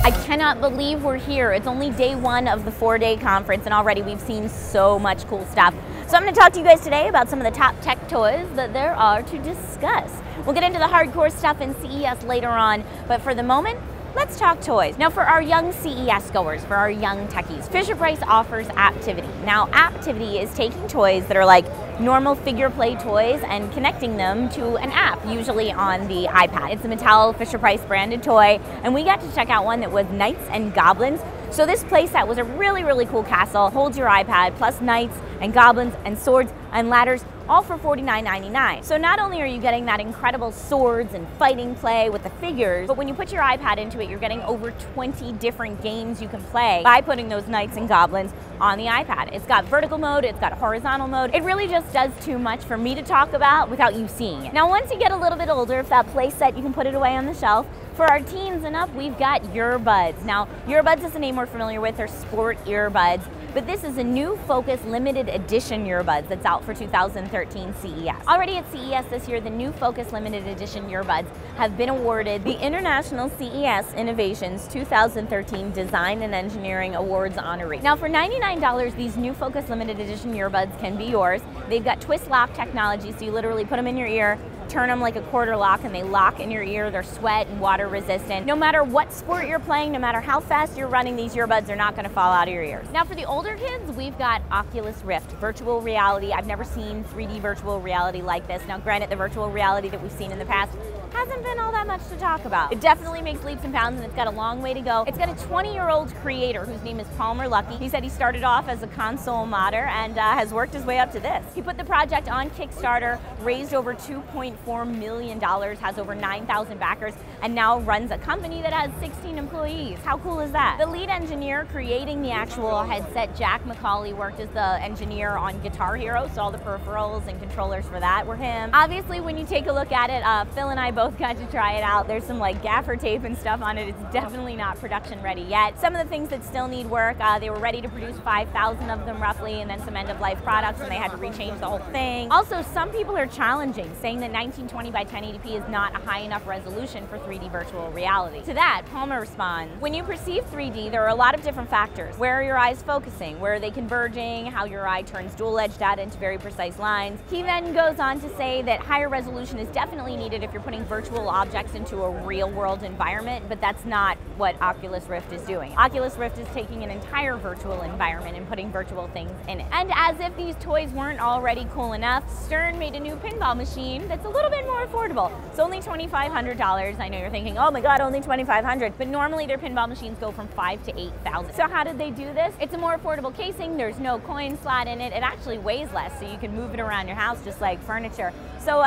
I cannot believe we're here. It's only day one of the 4-day conference and already we've seen so much cool stuff. So I'm going to talk to you guys today about some of the top tech toys that there are to discuss. We'll get into the hardcore stuff in CES later on, but for the moment, let's talk toys. Now for our young CES goers, for our young techies, Fisher-Price offers Aptivity. Now Aptivity is taking toys that are like normal figure play toys and connecting them to an app, usually on the iPad. It's a Mattel Fisher-Price branded toy, and we got to check out one that was Knights and Goblins. So this playset was a really, really cool castle, holds your iPad, plus knights and goblins and swords and ladders, all for $49.99. So not only are you getting that incredible swords and fighting play with the figures, but when you put your iPad into it, you're getting over 20 different games you can play by putting those knights and goblins on the iPad. It's got vertical mode, it's got horizontal mode. It really just does too much for me to talk about without you seeing it. Now once you get a little bit older, if that playset, you can put it away on the shelf. For our teens and up, we've got earbuds. Now, earbuds is a name we're familiar with. They're sport earbuds, but this is a new Focus limited edition earbuds that's out for 2013 CES. Already at CES this year, the new Focus limited edition earbuds have been awarded the International CES Innovations 2013 Design and Engineering Awards honoree. Now for $99, these new Focus limited edition earbuds can be yours. They've got twist lock technology, so you literally put them in your ear, turn them like a quarter lock, and they lock in your ear. They're sweat and water resistant. No matter what sport you're playing, no matter how fast you're running, these earbuds are not going to fall out of your ears. Now for the older kids, we've got Oculus Rift, virtual reality. I've never seen 3D virtual reality like this. Now granted, the virtual reality that we've seen in the past hasn't been all that much to talk about. It definitely makes leaps and bounds, and it's got a long way to go. It's got a 20-year-old creator whose name is Palmer Luckey. He said he started off as a console modder and has worked his way up to this. He put the project on Kickstarter, raised over $2.4 million, has over 9,000 backers, and now runs a company that has 16 employees. How cool is that? The lead engineer creating the actual headset, Jack McCauley, worked as the engineer on Guitar Hero, so all the peripherals and controllers for that were him. Obviously, when you take a look at it, Phil and I both got to try it out. There's some like gaffer tape and stuff on it. It's definitely not production ready yet. Some of the things that still need work, they were ready to produce 5,000 of them roughly, and then some end-of-life products, and they had to rechange the whole thing. Also, some people are challenging, saying that 1920 by 1080p is not a high enough resolution for 3D virtual reality. To that, Palmer responds, when you perceive 3D, there are a lot of different factors. Where are your eyes focusing? Where are they converging? How your eye turns dual-edge data into very precise lines. He then goes on to say that higher resolution is definitely needed if you're putting virtual objects into a real-world environment, but that's not what Oculus Rift is doing. Oculus Rift is taking an entire virtual environment and putting virtual things in it. And as if these toys weren't already cool enough, Stern made a new pinball machine that's a little bit more affordable. It's only $2,500. I know you're thinking, oh my God, only $2,500, but normally their pinball machines go from $5,000 to $8,000. So how did they do this? It's a more affordable casing. There's no coin slot in it. It actually weighs less, so you can move it around your house just like furniture. So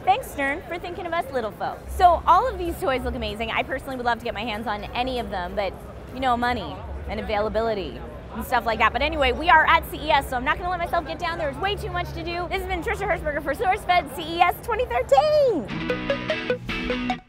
thanks, Stern, for thinking of us little folks. So all of these toys look amazing. I personally would love to get my hands on any of them, but you know, money and availability and stuff like that. But anyway, we are at CES, so I'm not gonna let myself get down. There's way too much to do. This has been Trisha Hershberger for SourceFed CES 2013.